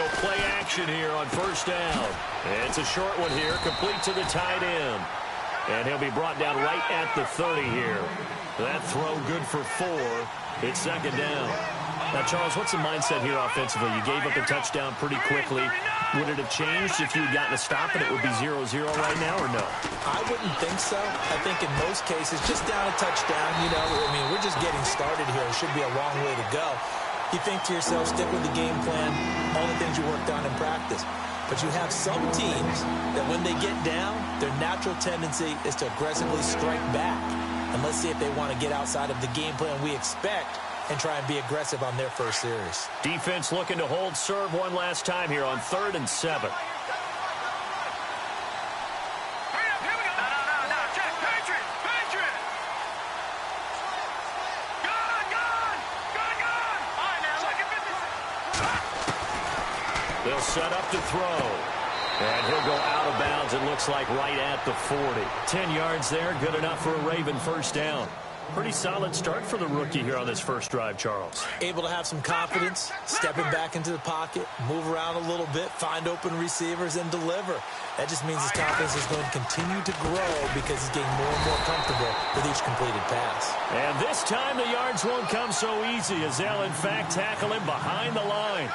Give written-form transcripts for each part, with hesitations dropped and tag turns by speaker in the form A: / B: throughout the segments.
A: go play action here on first down. It's a short one here, complete to the tight end. And he'll be brought down right at the 30 here. That throw good for 4. It's second down. Now, Charles, what's the mindset here offensively? You gave up a touchdown pretty quickly. Would it have changed if you had gotten a stop and it would be 0-0 right now, or no?
B: I wouldn't think so. I think in most cases, just down a touchdown, we're just getting started here. It should be a long way to go. You think to yourself, stick with the game plan, all the things you worked on in practice. But you have some teams that when they get down, their natural tendency is to aggressively strike back. And let's see if they want to get outside of the game plan we expect and try and be aggressive on their first series.
A: Defense looking to hold serve one last time here on 3rd and 7. They'll set up to throw. And he'll go out of bounds, it looks like, right at the 40. 10 yards there, good enough for a Raven first down. Pretty solid start for the rookie here on this first drive, Charles.
B: Able to have some confidence, stepping back into the pocket, move around a little bit, find open receivers, and deliver. That just means his confidence is going to continue to grow because he's getting more and more comfortable with each completed pass.
A: And this time the yards won't come so easy as they'll, in fact, tackle him behind the line.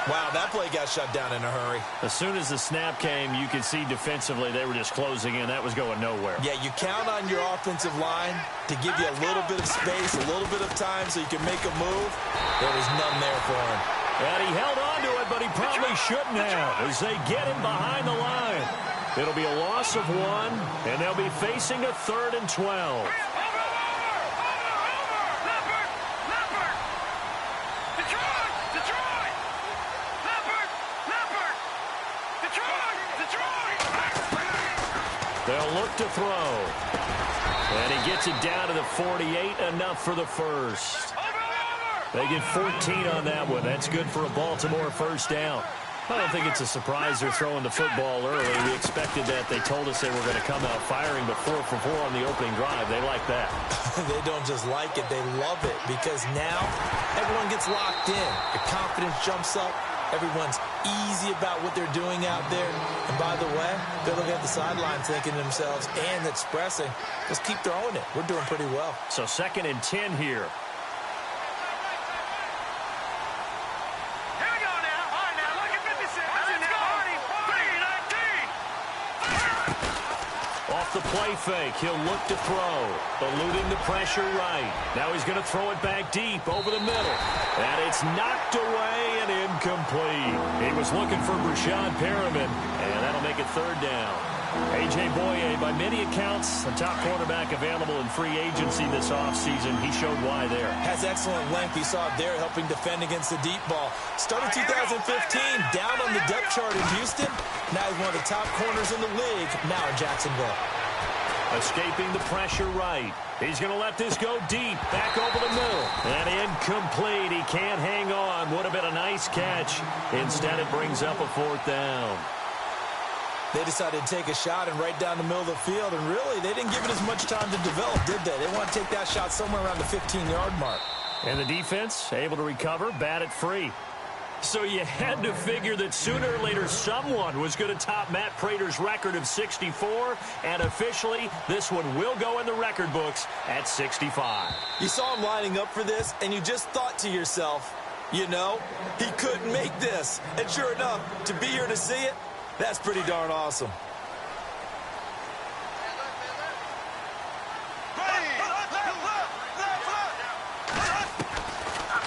B: Wow, that play got shut down in a hurry.
A: As soon as the snap came, you could see defensively they were just closing in. That was going nowhere.
B: Yeah, you count on your offensive line to give you a little bit of space, a little bit of time so you can make a move. There was none there for him.
A: And he held on to it, but he probably shouldn't have as they get him behind the line. It'll be a loss of 1, and they'll be facing a 3rd and 12. They'll look to throw. And he gets it down to the 48, enough for the first. They get 14 on that one. That's good for a Baltimore first down. I don't think it's a surprise they're throwing the football early. We expected that. They told us they were going to come out firing, but 4 for 4 on the opening drive. They like that.
B: They don't just like it, they love it, because now everyone gets locked in. The confidence jumps up. Everyone's easy about what they're doing out there. And by the way, they're looking at the sideline thinking to themselves and expressing, just keep throwing it. We're doing pretty well.
A: So 2nd and 10 here. The play fake. He'll look to throw. Eluding the pressure right. Now he's going to throw it back deep over the middle. And it's knocked away and incomplete. He was looking for Brashad Perriman, and that'll make it 3rd down. A.J. Boye, by many accounts, the top quarterback available in free agency this offseason. He showed why there.
B: Has excellent length. He saw it there helping defend against the deep ball. Started 2015 down on the depth chart in Houston. Now he's one of the top corners in the league, now in Jacksonville.
A: Escaping the pressure right. He's going to let this go deep. Back over the middle. And incomplete. He can't hang on. Would have been a nice catch. Instead, it brings up a 4th down.
B: They decided to take a shot and right down the middle of the field. And really, they didn't give it as much time to develop, did they? They want to take that shot somewhere around the 15-yard mark.
A: And the defense able to recover, bat it free. So you had to figure that sooner or later someone was going to top Matt Prater's record of 64, and officially this one will go in the record books at 65.
B: You saw him lining up for this, and you just thought to yourself, he couldn't make this. And sure enough, to be here to see it, that's pretty darn awesome.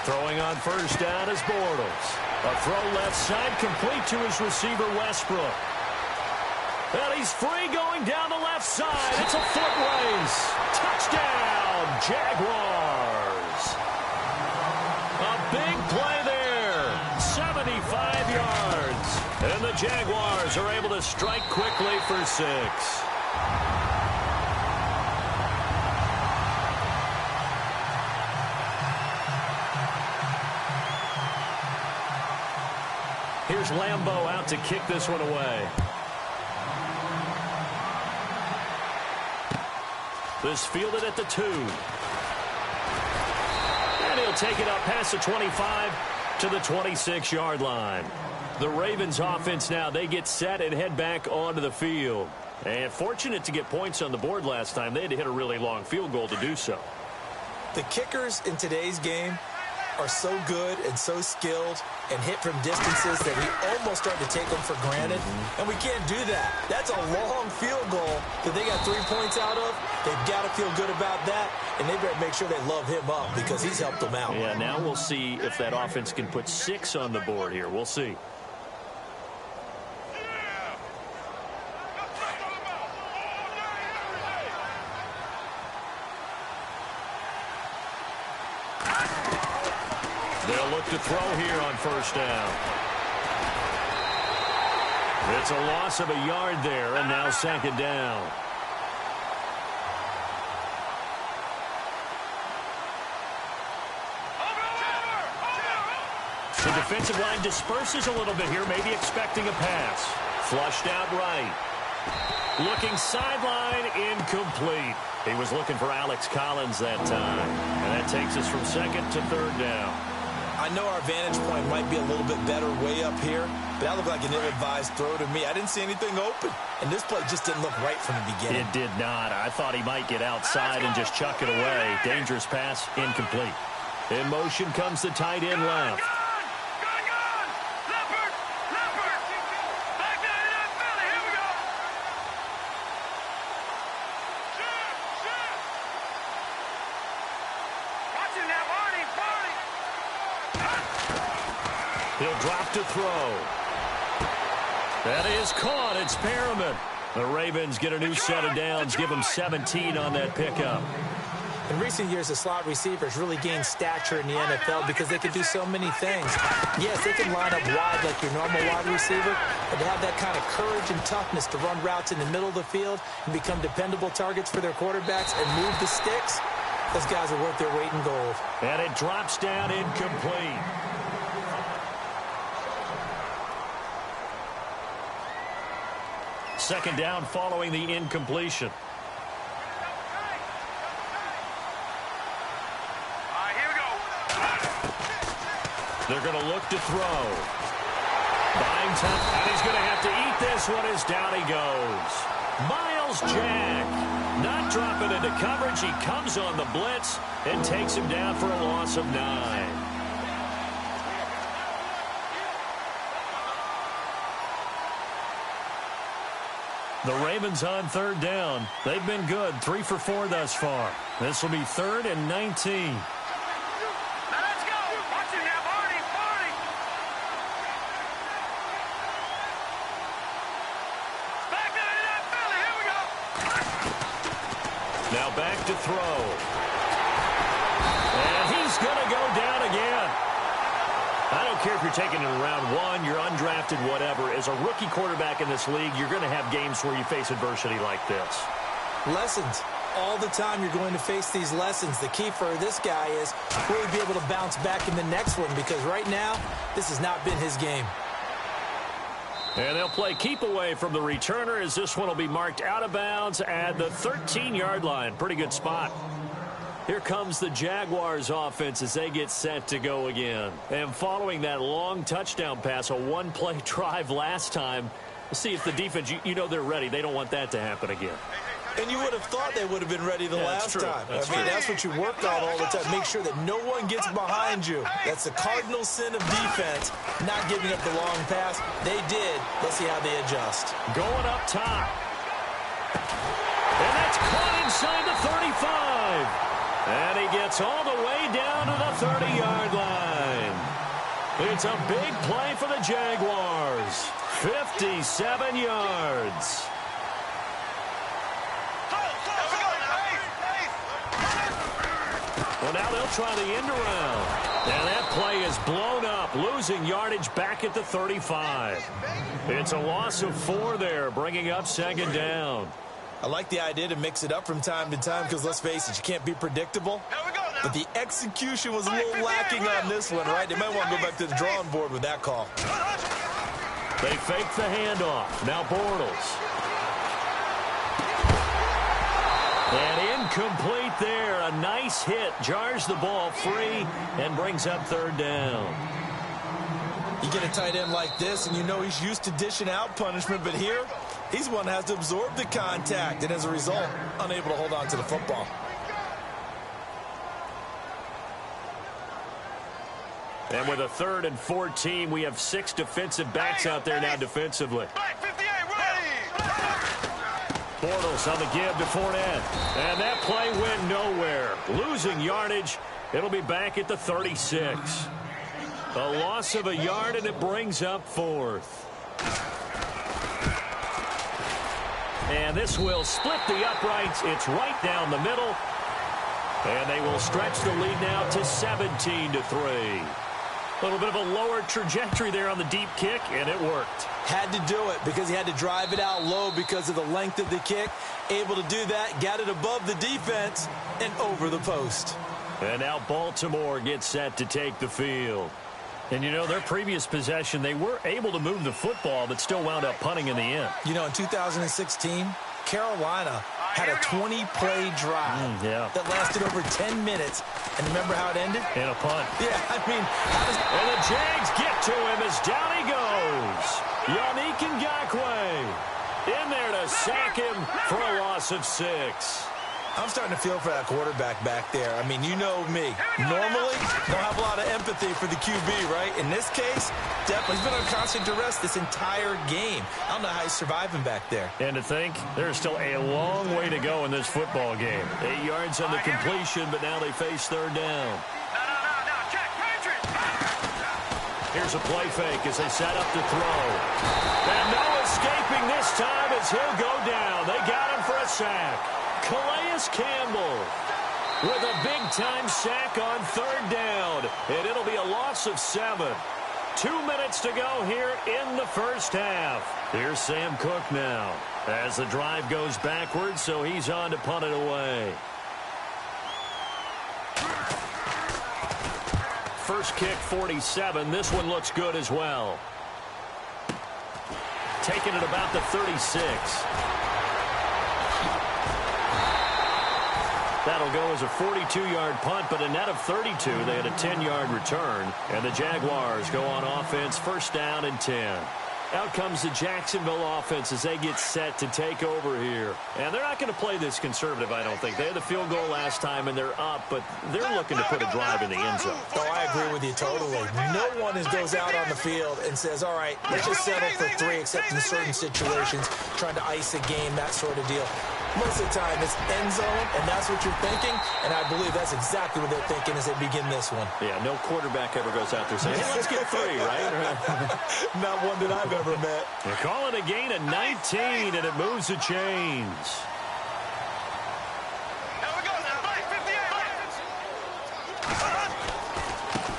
A: Throwing on first down is Bortles. A throw left side complete to his receiver, Westbrook. And he's free going down the left side. It's a foot race. Touchdown, Jaguars. A big play there. 75 yards. And the Jaguars are able to strike quickly for 6. Here's Lambeau out to kick this one away. This fielded at the 2. And he'll take it up past the 25 to the 26-yard line. The Ravens offense now, they get set and head back onto the field. And fortunate to get points on the board last time. They had to hit a really long field goal to do so.
B: The kickers in today's game are so good and so skilled and hit from distances that we almost start to take them for granted. And we can't do that. That's a long field goal that they got 3 points out of. They've got to feel good about that, and they better make sure they love him up because he's helped them out.
A: Yeah, now we'll see if that offense can put 6 on the board here. We'll see. They'll look to throw here on first down. It's a loss of a yard there, and now second down. The defensive line disperses a little bit here, maybe expecting a pass. Flushed out right. Looking sideline, incomplete. He was looking for Alex Collins that time. And that takes us from second to third down.
B: I know our vantage point might be a little bit better way up here, but that looked like an ill-advised throw to me. I didn't see anything open, and this play just didn't look right from the beginning.
A: It did not. I thought he might get outside and just chuck it away. Dangerous pass, incomplete. In motion comes the tight end left. He'll drop to throw. That is caught. It's Perriman. The Ravens get a new set of downs, give them 17 on that pickup.
B: In recent years, the slot receivers really gained stature in the NFL because they can do so many things. Yes, they can line up wide like your normal wide receiver, but to have that kind of courage and toughness to run routes in the middle of the field and become dependable targets for their quarterbacks and move the sticks, those guys are worth their weight in gold.
A: And it drops down incomplete. Second down following the incompletion.
C: Here we go.
A: They're going to look to throw. Buying time, and he's going to have to eat this one as down he goes. Miles Jack not dropping into coverage. He comes on the blitz and takes him down for a loss of 9. The Ravens on third down. They've been good, 3 for 4 thus far. This will be 3rd and 19.
C: Now let's go. Watch it now, Barney. Back to that Philly. Here we go.
A: Now back to throw. And he's going to go down again. I don't care if you're taking it in round 1, you're undrafted, whatever. As a rookie quarterback in this league, you're going to have games where you face adversity like this.
B: Lessons. All the time you're going to face these lessons. The key for this guy is really be able to bounce back in the next one because right now, this has not been his game.
A: And they'll play keep away from the returner as this one will be marked out of bounds at the 13-yard line. Pretty good spot. Here comes the Jaguars offense as they get set to go again. And following that long touchdown pass, a one-play drive last time, we'll see if the defense, you know they're ready. They don't want that to happen again.
B: And you would have thought they would have been ready the last time. That's what you work on all the time. Make sure that no one gets behind you. That's the cardinal sin of defense, not giving up the long pass. They did. Let's see how they adjust.
A: Going up top. And that's caught inside the 35. And he gets all the way down to the 30-yard line. It's a big play for the Jaguars. 57 yards. Well, now they'll try the end around. And that play is blown up, losing yardage back at the 35. It's a loss of 4 there, bringing up second down.
B: I like the idea to mix it up from time to time because, let's face it, you can't be predictable. But the execution was a little lacking on this one, right? They might want to go back to the drawing board with that call.
A: They fake the handoff. Now Bortles. And incomplete there. A nice hit. Jars the ball free and brings up third down.
B: You get a tight end like this, and you know he's used to dishing out punishment, but here, he's one that has to absorb the contact, and as a result, unable to hold on to the football.
A: And with a 3rd and 14, we have 6 defensive backs out there now defensively. Bortles on the give to Fournette. And that play went nowhere. Losing yardage. It'll be back at the 36. A loss of a yard, and it brings up 4th. And this will split the uprights. It's right down the middle. And they will stretch the lead now to 17-3. A little bit of a lower trajectory there on the deep kick, and it worked.
B: Had to do it because he had to drive it out low because of the length of the kick. Able to do that, got it above the defense, and over the post.
A: And now Baltimore gets set to take the field. And, you know, their previous possession, they were able to move the football, but still wound up punting in the end.
B: You know, in 2016, Carolina had a 20-play drive that lasted over 10 minutes. And remember how it ended?
A: In a punt.
B: Yeah, I mean,
A: and the Jags get to him as down he goes. Yannick Ngakoue in there to sack him for a loss of 6.
B: I'm starting to feel for that quarterback back there. I mean, you know me. Normally, don't have a lot of empathy for the QB, right? In this case, definitely. He's been on constant duress this entire game. I don't know how he's surviving back there.
A: And to think, there's still a long way to go in this football game. 8 yards on the completion, but now they face 3rd down.
C: No, check, Patrick.
A: Here's a play fake as they set up to throw. And no escaping this time as he'll go down. They got him for a sack. Calais Campbell with a big-time sack on 3rd down. And it'll be a loss of 7. 2 minutes to go here in the first half. Here's Sam Cook now as the drive goes backwards, so he's on to punt it away. First kick, 47. This one looks good as well. Taking it about the 36. That'll go as a 42-yard punt, but a net of 32. They had a 10-yard return, and the Jaguars go on offense, 1st down and 10. Out comes the Jacksonville offense as they get set to take over here. And they're not going to play this conservative, I don't think. They had the field goal last time, and they're up, but they're looking to put a drive in the end zone.
B: Oh, I agree with you totally. No one goes out on the field and says, all right, let's just settle for 3, except in certain situations, trying to ice a game, that sort of deal. Most of the time, it's end zone, and that's what you're thinking, and I believe that's exactly what they're thinking as they begin this one.
A: Yeah, no quarterback ever goes out there saying, hey, let's get 3, right?
B: Not one that I've ever met.
A: They call it a gain of 19, and it moves the chains.
C: Here we go now, 58.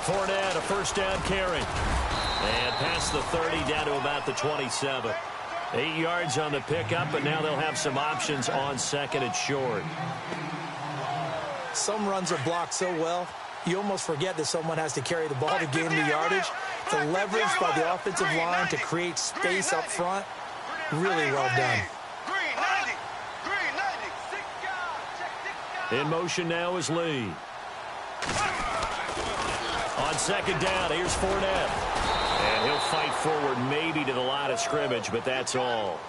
A: Fournette, a 1st down carry. And past the 30, down to about the 27. 8 yards on the pickup, but now they'll have some options on 2nd and short.
B: Some runs are blocked so well, you almost forget that someone has to carry the ball to gain the yardage. The leverage by the offensive line to create space up front, really well done.
A: In motion now is Lee. On 2nd down, here's Fournette. And he'll fight forward maybe to the line of scrimmage, but that's all.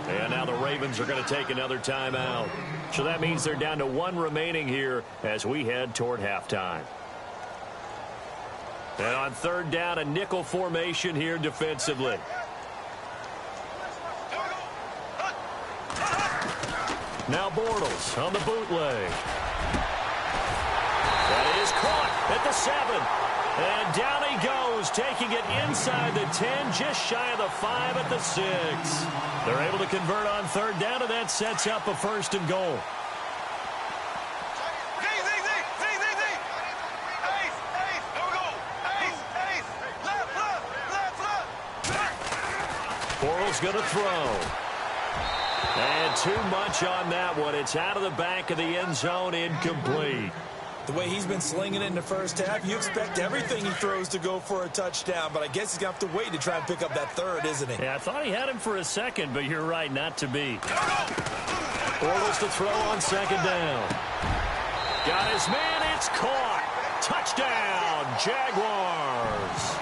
A: And now the Ravens are going to take another timeout. So that means they're down to 1 remaining here as we head toward halftime. And on 3rd down, a nickel formation here defensively. Now Bortles on the bootleg. That is caught at the 7. And down he goes, taking it inside the 10, just shy of the 5 at the 6. They're able to convert on 3rd down, and that sets up a 1st and goal. Bortles going to throw. And too much on that one. It's out of the back of the end zone, incomplete.
B: The way he's been slinging it in the first half, you expect everything he throws to go for a touchdown, but I guess he's going to have to wait to try and pick up that 3rd, isn't he?
A: Yeah, I thought he had him for a 2nd, but you're right, not to be. Bortles to throw on 2nd down. Got his man, it's caught. Touchdown, Jaguars.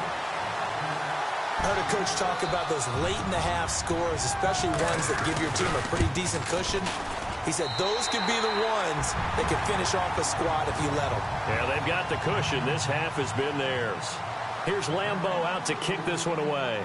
B: I heard a coach talk about those late-in-the-half scores, especially ones that give your team a pretty decent cushion. He said those could be the ones that could finish off a squad if you let them.
A: Yeah, they've got the cushion. This half has been theirs. Here's Lambeau out to kick this one away.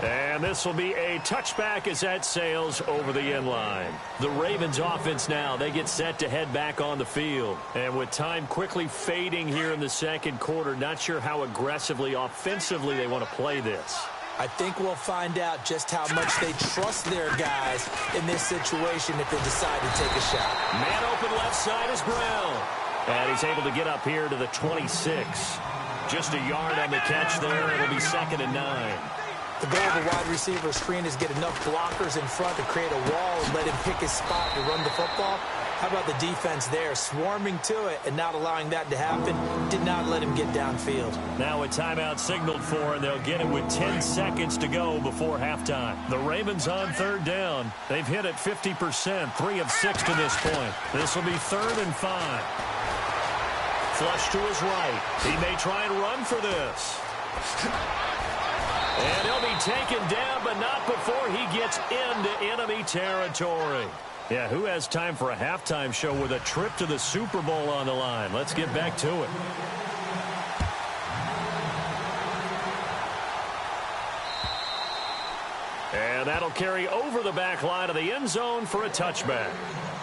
A: And this will be a touchback as that sails over the end line. The Ravens offense now, they get set to head back on the field. And with time quickly fading here in the second quarter, not sure how aggressively, offensively they want to play this.
B: I think we'll find out just how much they trust their guys in this situation if they decide to take a shot.
A: Man open left side is Brown. And he's able to get up here to the 26. Just a yard on the catch there. It'll be 2nd and 9.
B: The goal of a wide receiver screen is get enough blockers in front to create a wall and let him pick his spot to run the football. How about the defense there, swarming to it and not allowing that to happen? Did not let him get downfield.
A: Now a timeout signaled for, and they'll get it with 10 seconds to go before halftime. The Ravens on 3rd down. They've hit it 50%, 3 of 6 to this point. This will be 3rd and 5. Flush to his right. He may try and run for this. And he'll be taken down, but not before he gets into enemy territory. Yeah, who has time for a halftime show with a trip to the Super Bowl on the line? Let's get back to it. And that'll carry over the back line of the end zone for a touchback.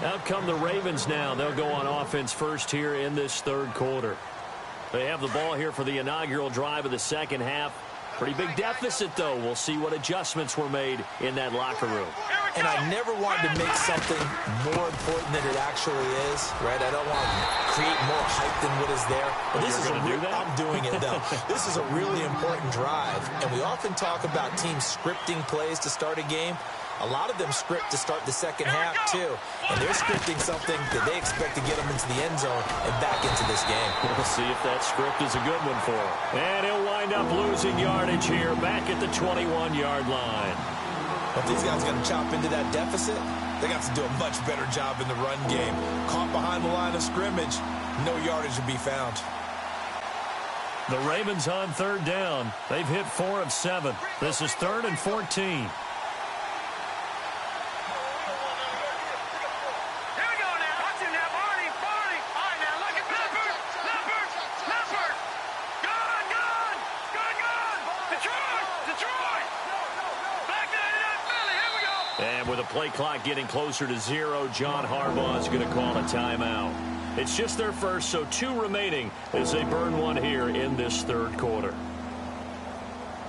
A: Out come the Ravens now. They'll go on offense first here in this 3rd quarter. They have the ball here for the inaugural drive of the second half. Pretty big deficit, though. We'll see what adjustments were made in that locker room.
B: And I never wanted to make something more important than it actually is, right? I don't want to create more hype than what is there. But this is I'm doing it, though. This is a really important drive. And we often talk about teams scripting plays to start a game. A lot of them script to start the second half, too. And they're scripting something that they expect to get them into the end zone and back into this game.
A: We'll see if that script is a good one for him. And he'll wind up losing yardage here back at the 21-yard line.
B: If these guys are going to chop into that deficit, they got to do a much better job in the run game. Caught behind the line of scrimmage, no yardage to be found.
A: The Ravens on 3rd down. They've hit 4 of 7. This is 3rd and 14. And with a play clock getting closer to 0, John Harbaugh is going to call a timeout. It's just their first, so 2 remaining as they burn one here in this 3rd quarter.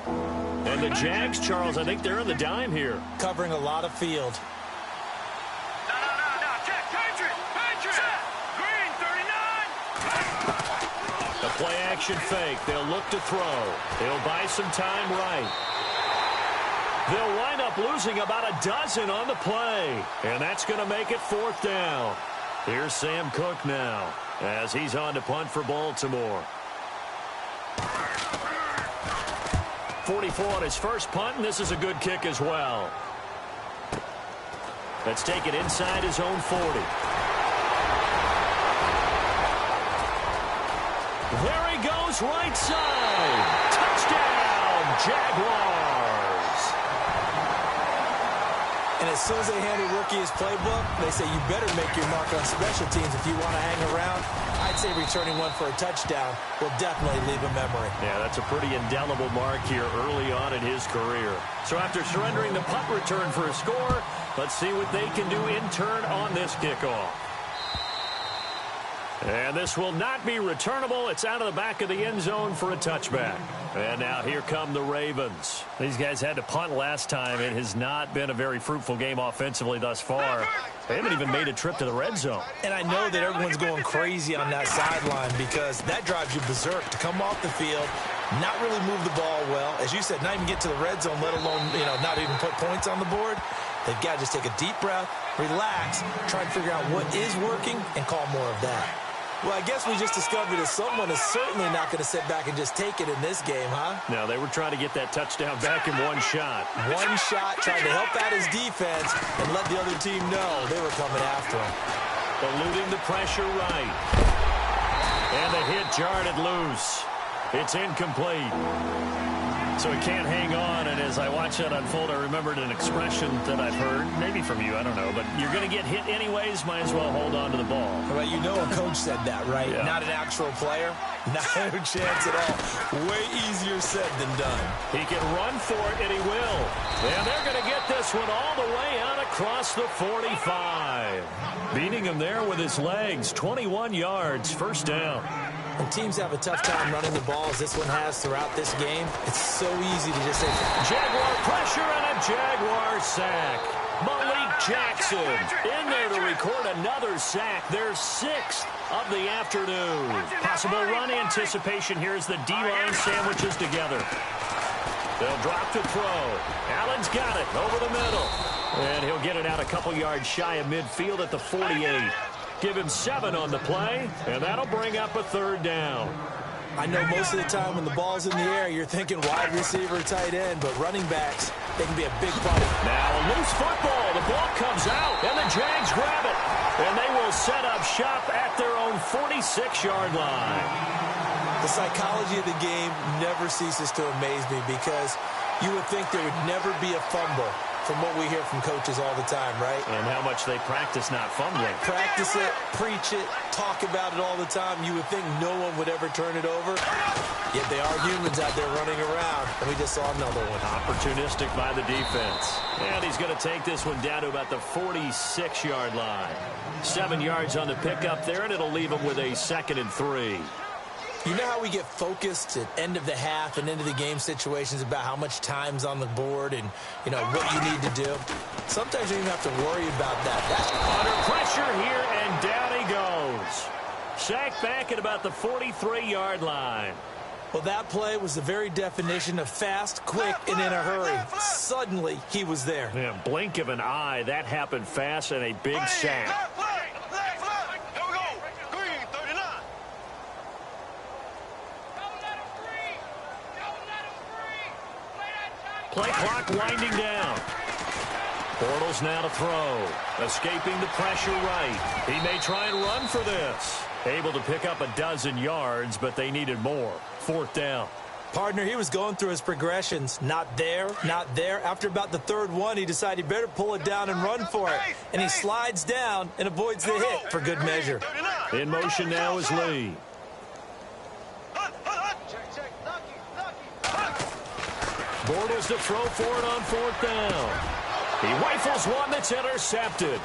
A: And the Jags, Charles, I think they're on the dime here.
B: Covering a lot of field.
C: No. Check. Patriot. Green, 39.
A: A play-action fake. They'll look to throw. They'll buy some time right. They'll wind up losing about a dozen on the play. And that's going to make it 4th down. Here's Sam Cook now as he's on to punt for Baltimore. 44 on his first punt, and this is a good kick as well. Let's take it inside his own 40. There he goes, right side. Touchdown, Jaguars.
B: And as soon as they hand a rookie his playbook, they say you better make your mark on special teams if you want to hang around. I'd say returning one for a touchdown will definitely leave a memory.
A: Yeah, that's a pretty indelible mark here early on in his career. So after surrendering the punt return for a score, let's see what they can do in turn on this kickoff. And this will not be returnable. It's out of the back of the end zone for a touchback. And now here come the Ravens. These guys had to punt last time. It has not been a very fruitful game offensively thus far. They haven't even made a trip to the red zone.
B: And I know that everyone's going crazy on that sideline because that drives you berserk to come off the field, not really move the ball well. As you said, not even get to the red zone, let alone, not even put points on the board. They've got to just take a deep breath, relax, try to figure out what is working, and call more of that. Well, I guess we just discovered that someone is certainly not going to sit back and just take it in this game, huh?
A: No, they were trying to get that touchdown back in one shot.
B: One shot, trying to help out his defense and let the other team know they were coming after him.
A: Eluding the pressure right. And the hit jarred it loose. It's incomplete. So it can't hang on, and as I watch that unfold, I remembered an expression that I've heard, maybe from you, I don't know, but you're going to get hit anyways, might as well hold on to the ball.
B: Well, you know a coach said that, right?
A: Yeah.
B: Not an actual player. Not a chance at all. Way easier said than done.
A: He can run for it, and he will. And they're going to get this one all the way out across the 45. Beating him there with his legs, 21 yards, first down.
B: When teams have a tough time running the ball, as this one has throughout this game, it's so easy to just say,
A: Jaguar pressure and a Jaguar sack. Malik Jackson in there to record another sack. Their 6th of the afternoon. Possible run anticipation here as the D-line sandwiches together. They'll drop to throw. Allen's got it over the middle. And he'll get it out a couple yards shy of midfield at the 48. Give him 7 on the play, and that'll bring up a third down.
B: I know most of the time when the ball's in the air, you're thinking wide receiver, tight end, but running backs, they can be a big problem.
A: Now a loose football. The ball comes out, and the Jags grab it. And they will set up shop at their own 46-yard line.
B: The psychology of the game never ceases to amaze me because you would think there would never be a fumble from what we hear from coaches all the time, right?
A: And how much they practice not fumbling.
B: Practice it, preach it, talk about it all the time. You would think no one would ever turn it over. Yet they are humans out there running around, and we just saw another one.
A: Opportunistic by the defense. And he's going to take this one down to about the 46-yard line. 7 yards on the pickup there, and it'll leave him with a 2nd and 3.
B: You know how we get focused at end of the half and into the game situations about how much time's on the board and, you know, what you need to do? Sometimes you don't even have to worry about that. That's
A: under pressure here, and down he goes. Sacked back at about the 43-yard line.
B: Well, that play was the very definition of fast, quick, and in a hurry. Suddenly, he was there.
A: Yeah, blink of an eye, that happened fast, and a big sack. Play clock winding down. Bortles now to throw. Escaping the pressure right. He may try and run for this. Able to pick up a dozen yards, but they needed more. 4th down.
B: Partner, he was going through his progressions. Not there, not there. After about the 3rd one, he decided he better pull it down and run for it. And he slides down and avoids the hit for good measure.
A: In motion now is Lee. Bortles to throw for it on 4th down. He rifles one that's intercepted.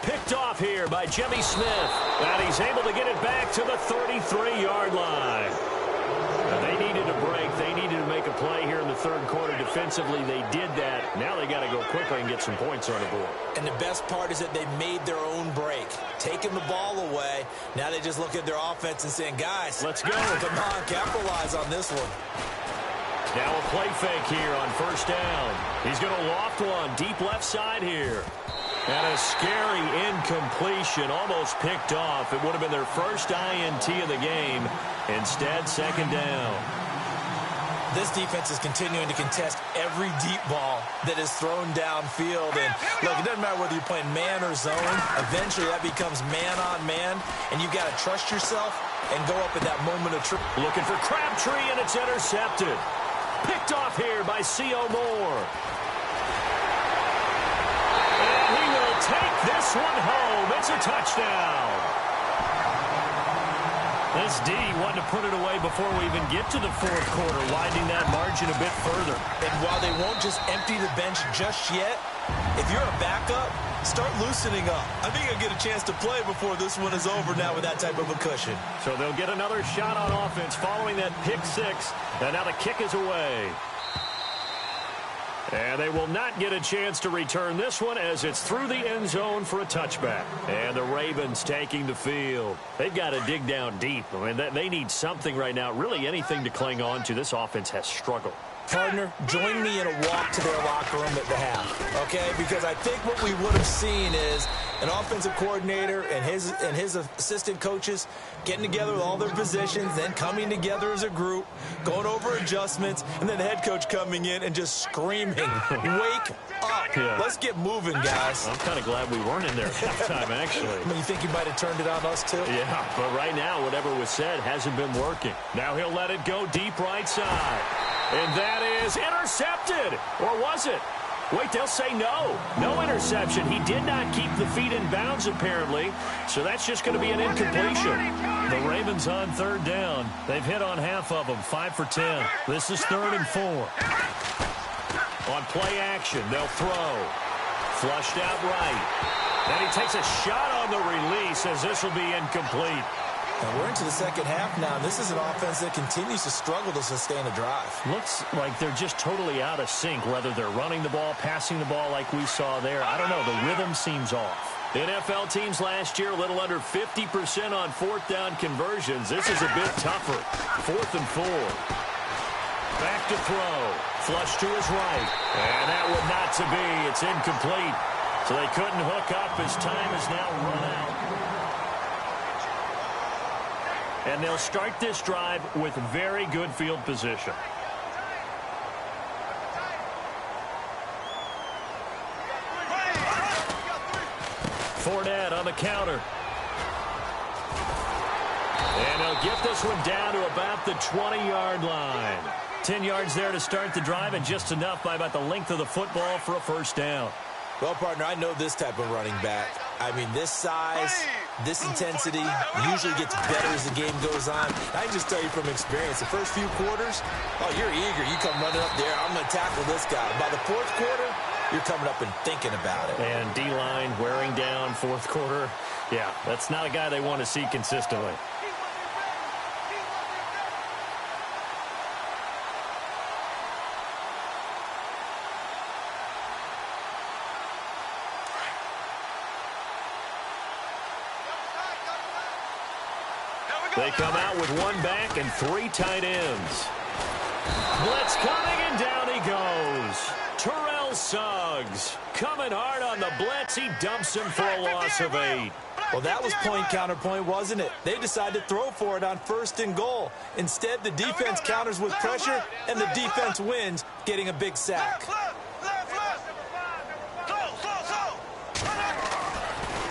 A: Picked off here by Jimmy Smith. And he's able to get it back to the 33-yard line. Now they needed a break. They needed to make a play here in the 3rd quarter defensively. They did that. Now they got to go quickly and get some points on the board.
B: And the best part is that they made their own break. Taking the ball away. Now they just look at their offense and saying, guys,
A: let's go.
B: Come on, capitalize on this one.
A: Now a play fake here on 1st down. He's going to loft one deep left side here. And a scary incompletion, almost picked off. It would have been their first INT of the game. Instead, 2nd down.
B: This defense is continuing to contest every deep ball that is thrown downfield. And look, it doesn't matter whether you're playing man or zone. Eventually, that becomes man on man. And you've got to trust yourself and go up at that moment of truth.
A: Looking for Crabtree, and it's intercepted. Picked off here by C.O. Moore. And he will take this one home. It's a touchdown. This D wanted to put it away before we even get to the 4th quarter, widening that margin a bit further.
B: And while they won't just empty the bench just yet, if you're a backup, start loosening up. I think you'll get a chance to play before this one is over now with that type of a cushion.
A: So they'll get another shot on offense following that pick 6. And now the kick is away. And they will not get a chance to return this one as it's through the end zone for a touchback. And the Ravens taking the field. They've got to dig down deep. I mean, they need something right now, really anything to cling on to. This offense has struggled.
B: Partner, join me in a walk to their locker room at the half, okay? Because I think what we would have seen is an offensive coordinator and his assistant coaches getting together with all their positions, then coming together as a group, going over adjustments, and then the head coach coming in and just screaming, wake up.
A: Yeah.
B: Let's get moving, guys.
A: I'm kind of glad we weren't in there at halftime, actually.
B: I mean, you think you might have turned it on us, too?
A: Yeah, but right now, whatever was said hasn't been working. Now he'll let it go deep right side. And that is intercepted. Or was it? Wait, they'll say no. No interception. He did not keep the feet in bounds, apparently. So that's just going to be an incompletion. The Ravens on third down. They've hit on half of them, 5 for 10. This is 3rd and 4. On play action, they'll throw. Flushed out right. Then he takes a shot on the release as this will be incomplete.
B: And we're into the second half now. This is an offense that continues to struggle to sustain a drive.
A: Looks like they're just totally out of sync, whether they're running the ball, passing the ball like we saw there. I don't know. The rhythm seems off. NFL teams last year, a little under 50% on fourth down conversions. This is a bit tougher. 4th and 4. Back to throw. Flush to his right. And that would not to be. It's incomplete. So they couldn't hook up as time is now run out. And they'll start this drive with very good field position. Fournette on the counter. And they'll get this one down to about the 20-yard line. 10 yards there to start the drive, and just enough by about the length of the football for a first down.
B: Well, partner, I know this type of running back. I mean, this size, this intensity usually gets better as the game goes on. I can just tell you from experience, the first few quarters, oh, you're eager. You come running up there, I'm going to tackle this guy. By the 4th quarter, you're coming up and thinking about it.
A: And D-line wearing down 4th quarter. Yeah, that's not a guy they want to see consistently. They come out with 1 back and 3 tight ends. Blitz coming, and down he goes. Terrell Suggs coming hard on the blitz. He dumps him for a loss of 8.
B: Well, that was point counterpoint, wasn't it? They decided to throw for it on 1st and goal. Instead, the defense counters with pressure, and the defense wins, getting a big sack.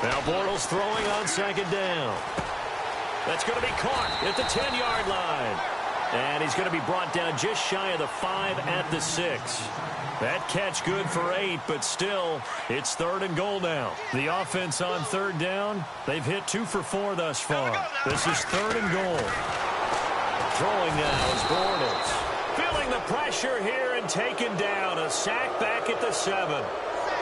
A: Now Bortles throwing on 2nd down. That's going to be caught at the 10-yard line. And he's going to be brought down just shy of the 5 at the 6. That catch good for 8, but still, it's 3rd and goal now. The offense on 3rd down, they've hit 2 for 4 thus far. This is 3rd and goal. Throwing now is Bortles. Feeling the pressure here and taken down. A sack back at the 7.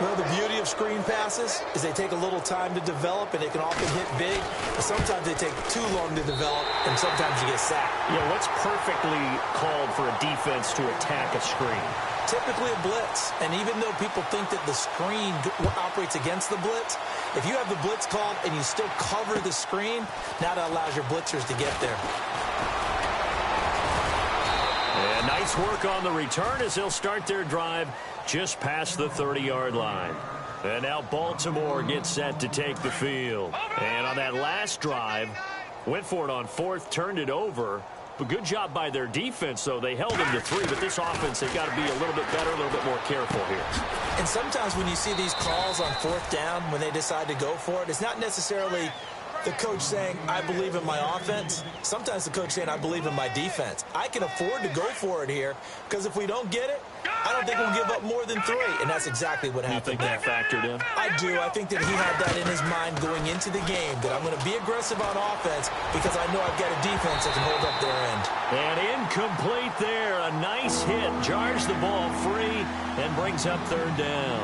B: Well, the beauty of screen passes is they take a little time to develop, and they can often hit big. But sometimes they take too long to develop, and sometimes you get sacked.
A: Yeah, what's perfectly called for a defense to attack a screen?
B: Typically a blitz. And even though people think that the screen operates against the blitz, if you have the blitz called and you still cover the screen, now that allows your blitzers to get there.
A: And nice work on the return as they'll start their drive just past the 30-yard line. And now Baltimore gets set to take the field. And on that last drive, went for it on 4th, turned it over. But good job by their defense, though. They held them to 3, but this offense, they've got to be a little bit better, a little bit more careful here.
B: And sometimes when you see these calls on 4th down, when they decide to go for it, it's not necessarily the coach saying, I believe in my offense. Sometimes the coach saying, I believe in my defense. I can afford to go for it here, because if we don't get it, I don't think we'll give up more than 3. And that's exactly what happened.
A: You think that factored in?
B: I do. I think that he had that in his mind going into the game, that I'm going to be aggressive on offense because I know I've got a defense that can hold up their end.
A: And incomplete there. A nice hit. Jars the ball free and brings up 3rd down.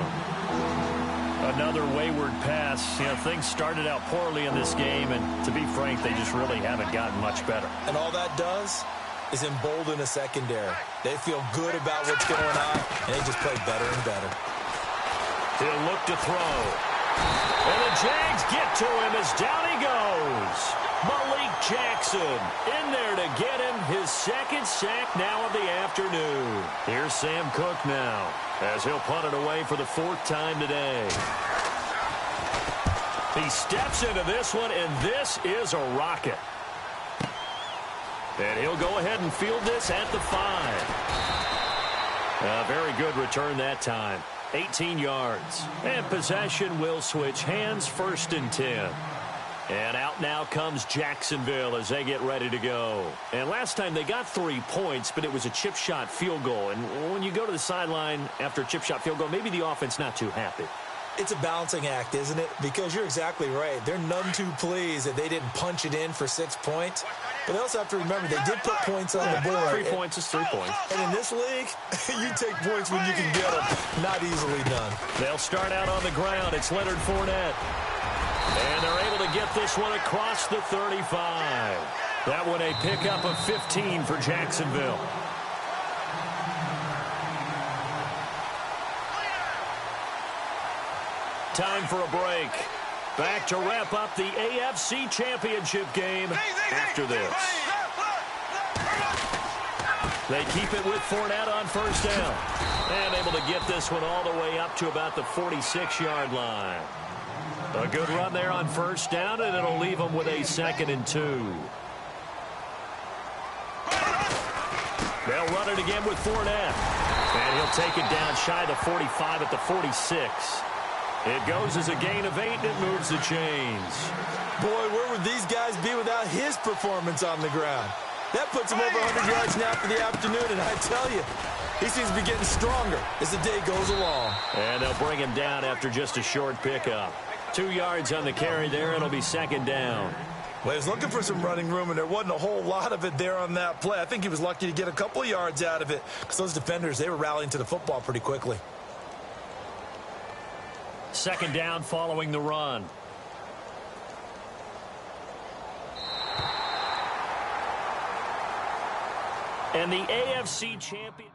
A: Another wayward pass. You know, things started out poorly in this game, and to be frank, they just really haven't gotten much better.
B: And all that does is embolden a secondary. They feel good about what's going on, and they just play better and better.
A: He'll look to throw. And the Jags get to him as down he goes. Malik Jackson in there to get him his 2nd sack now of the afternoon. Here's Sam Cook now as he'll punt it away for the 4th time today. He steps into this one, and this is a rocket. And he'll go ahead and field this at the 5. A very good return that time. 18 yards. And possession will switch hands, 1st and 10. And out now comes Jacksonville as they get ready to go. And last time they got 3 points, but it was a chip shot field goal. And when you go to the sideline after a chip shot field goal, maybe the offense not too happy.
B: It's a balancing act, isn't it? Because you're exactly right. They're none too pleased that they didn't punch it in for 6 points. But they also have to remember they did put points on the board.
A: 3 points is 3 points.
B: And in this league, you take points when you can get them. Not easily done.
A: They'll start out on the ground. It's Leonard Fournette. And they're able to get this one across the 35. That one a pickup of 15 for Jacksonville. Time for a break. Back to wrap up the AFC Championship game after this. They keep it with Fournette on 1st down. And able to get this one all the way up to about the 46-yard line. A good run there on 1st down, and it'll leave them with a 2nd and 2. They'll run it again with Fournette. And he'll take it down shy of the 45 at the 46. It goes as a gain of 8, and it moves the chains.
B: Boy, where would these guys be without his performance on the ground? That puts him over 100 yards now for the afternoon, and I tell you, he seems to be getting stronger as the day goes along.
A: And they'll bring him down after just a short pickup. 2 yards on the carry there. It'll be 2nd down.
B: Well, he was looking for some running room, and there wasn't a whole lot of it there on that play. I think he was lucky to get a couple of yards out of it because those defenders, they were rallying to the football pretty quickly.
A: 2nd down following the run. And the AFC champion...